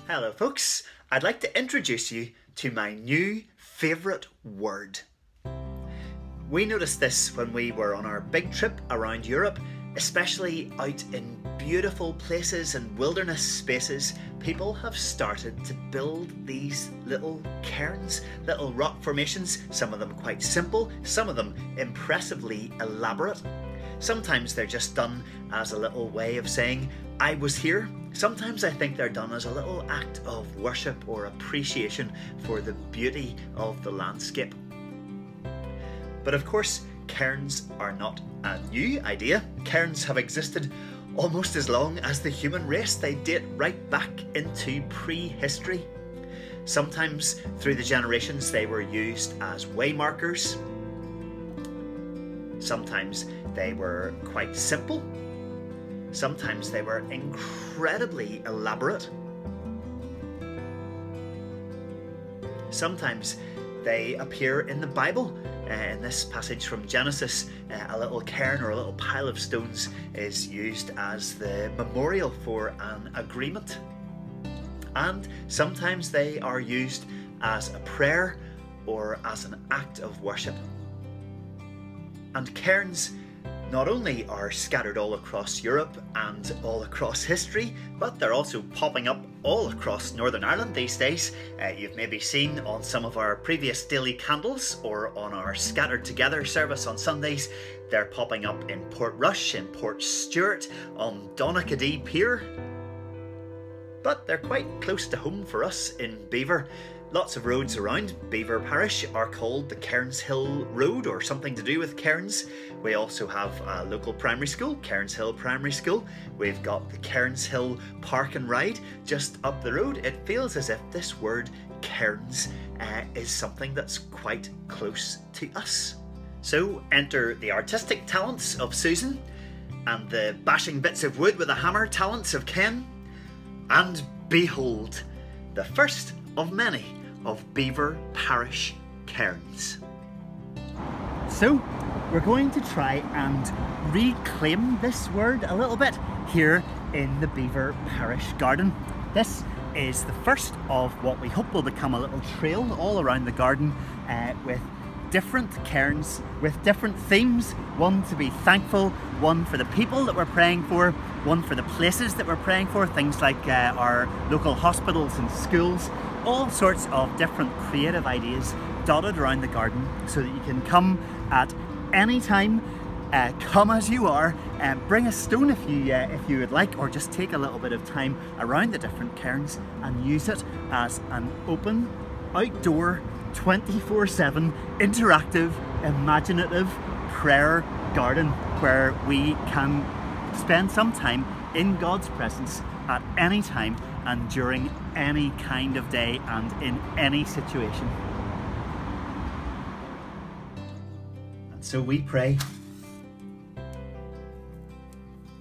Hello folks, I'd like to introduce you to my new favourite word. We noticed this when we were on our big trip around Europe, especially out in beautiful places and wilderness spaces. People have started to build these little cairns, little rock formations, some of them quite simple, some of them impressively elaborate. Sometimes they're just done as a little way of saying, I was here. Sometimes I think they're done as a little act of worship or appreciation for the beauty of the landscape. But of course, cairns are not a new idea. Cairns have existed almost as long as the human race. They date right back into prehistory. Sometimes through the generations they were used as waymarkers. Sometimes they were quite simple. Sometimes they were incredibly elaborate. Sometimes they appear in the Bible. In this passage from Genesis, a little cairn or a little pile of stones is used as the memorial for an agreement. And sometimes they are used as a prayer or as an act of worship. And cairns not only are scattered all across Europe and all across history, but they're also popping up all across Northern Ireland these days. You've maybe seen on some of our previous daily candles or on our Scattered Together service on Sundays, they're popping up in Portrush, in Portstewart, on Donaghadee Pier. But they're quite close to home for us in Belvoir. Lots of roads around Belvoir Parish are called the Cairns Hill Road or something to do with cairns. We also have a local primary school, Cairns Hill Primary School. We've got the Cairns Hill Park and Ride just up the road. It feels as if this word cairns is something that's quite close to us. So enter the artistic talents of Susan and the bashing bits of wood with a hammer talents of Ken, and behold, the first of many of Belvoir Parish cairns. So we're going to try and reclaim this word a little bit here in the Belvoir Parish garden. This is the first of what we hope will become a little trail all around the garden with different cairns with different themes. One to be thankful, one for the people that we're praying for, one for the places that we're praying for, things like our local hospitals and schools. All sorts of different creative ideas dotted around the garden so that you can come at any time, come as you are, bring a stone if you would like, or just take a little bit of time around the different cairns and use it as an open, outdoor, 24/7 interactive, imaginative prayer garden where we can spend some time in God's presence at any time and during any kind of day and in any situation. And so we pray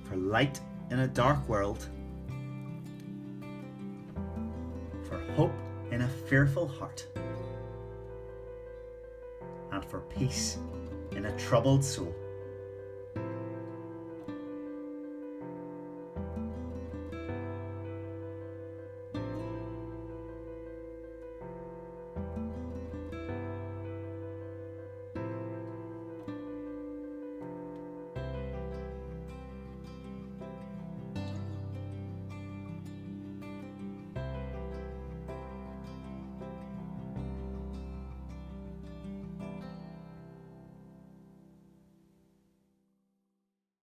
for light in a dark world, for hope in a fearful heart, and for peace in a troubled soul.